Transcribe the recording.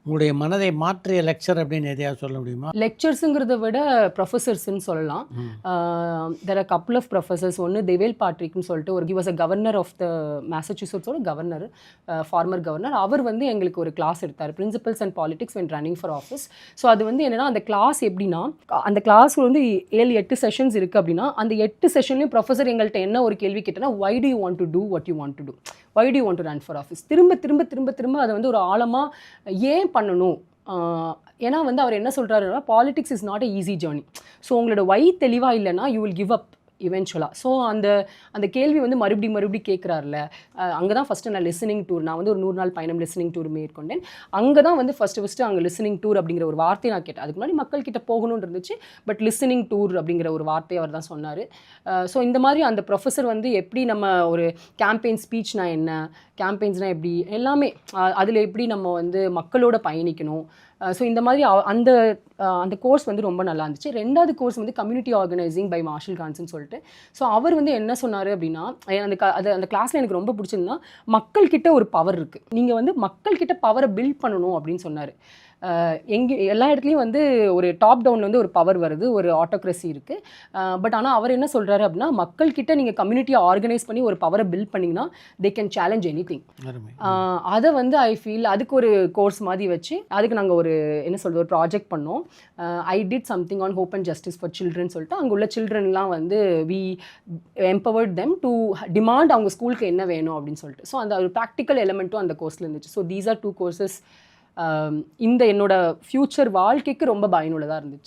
உங்களுடைய மனதை மாற்றிய லெக்சர் அப்படின்னு எதையாவது சொல்ல முடியுமா? லெக்சர்ஸுங்கிறத விட ப்ரொஃபஸர்ஸ்ன்னு சொல்லலாம். There are couple of professors. ஒன்று தேவேல் பாட்ரிக்னு சொல்லிட்டு ஒரு he was a governor of the மேசச்சூசெட்ஸோட கவர்னர், ஃபார்மர் கவர்னர். அவர் வந்து எங்களுக்கு ஒரு கிளாஸ் எடுத்தார், principles and politics when running for office. So அது வந்து என்னென்னா, அந்த கிளாஸ் எப்படின்னா, அந்த கிளாஸ் வந்து 7-8 செஷன்ஸ் இருக்குது அப்படின்னா, அந்த 8 செஷன்லையும் ப்ரொஃபஸர் எங்கள்கிட்ட என்ன ஒரு கேள்வி கேட்டேன்னா, why do you want to do what you want to do, why do you want to run for office. திரும்ப திரும்ப திரும்ப திரும்ப அதை வந்து ஒரு ஆழமாக ஏன் பண்ணணும். ஏன்னா வந்து அவர் என்ன சொல்கிறாருன்னா, politics is not a easy journey. So உங்களோட வை தெளிவாக இல்லைன்னா யூ வில் கிவ் அப் இவென்ச்சுவலாக. ஸோ அந்த கேள்வி வந்து மறுபடியும் கேட்குறாருல. அங்கே தான் ஃபஸ்ட்டு நான் லிசனிங் டூர், நான் வந்து ஒரு 100 நாள் பயணம் லிசனிங் டூர் மேற்கொண்டேன். அங்கே தான் வந்து ஃபஸ்ட்டு அங்கே லிசனிங் டூர் அப்படிங்கிற ஒரு வார்த்தையை நான் கேட்டேன். அதுக்கு முன்னாடி மக்கள்கிட்ட போகணும்னு இருந்துச்சு, பட் லிசனிங் டூர் அப்படிங்கிற ஒரு வார்த்தையை அவர் தான் சொன்னார். ஸோ இந்த மாதிரி அந்த ப்ரொஃபஸர் வந்து எப்படி நம்ம ஒரு கேம்பெயின் ஸ்பீச்னா என்ன, கேம்பெயின்ஸ்னால் எப்படி, எல்லாமே அதில் எப்படி நம்ம வந்து மக்களோட பயணிக்கணும். ஸோ இந்த மாதிரி அந்த கோர்ஸ் வந்து ரொம்ப நல்லா இருந்துச்சு. 2வது கோர்ஸ் வந்து கம்யூனிட்டி ஆர்கனைசிங் பை மார்ஷல் கான்ஸ்ன்னு சொல்லிட்டு. ஸோ அவர் வந்து என்ன சொன்னார் அப்படின்னா, அந்த கிளாஸில் எனக்கு ரொம்ப பிடிச்சிருந்தா, மக்கள்கிட்ட ஒரு பவர் இருக்குது, நீங்கள் வந்து மக்கள்கிட்ட பவரை பில்ட் பண்ணணும் அப்படின்னு சொன்னார். எல்லா இடத்துலையும் வந்து ஒரு டாப் டவுனில் வந்து ஒரு பவர் வருது, ஒரு ஆட்டோக்ரஸி இருக்குது. பட் ஆனால் அவர் என்ன சொல்கிறாரு அப்படின்னா, மக்கள்கிட்ட நீங்கள் கம்யூனிட்டியை ஆர்கனைஸ் பண்ணி ஒரு பவரை பில்ட் பண்ணிங்கன்னா they can challenge any thing. அதை வந்து ஐ ஃபீல் அதுக்கு ஒரு கோர்ஸ் மாதிரி வச்சு அதுக்கு நாங்கள் ஒரு என்ன சொல்கிறது, ஒரு ப்ராஜெக்ட் பண்ணோம். I did something on hope and justice for children சொல்லிட்டு, அங்கே உள்ள சில்ட்ரன்லாம் வந்து we empowered them to demand அவங்க ஸ்கூலுக்கு என்ன வேணும் அப்படின்னு சொல்லிட்டு. ஸோ அந்த ஒரு ப்ராக்டிக்கல் எலமெண்ட்டும் அந்த கோர்ஸில் இருந்துச்சு. ஸோ தீஸ் ஆர் 2 கோர்சஸ் இந்த என்னோட ஃப்யூச்சர் வாழ்க்கைக்கு ரொம்ப பயனுள்ளதாக இருந்துச்சு.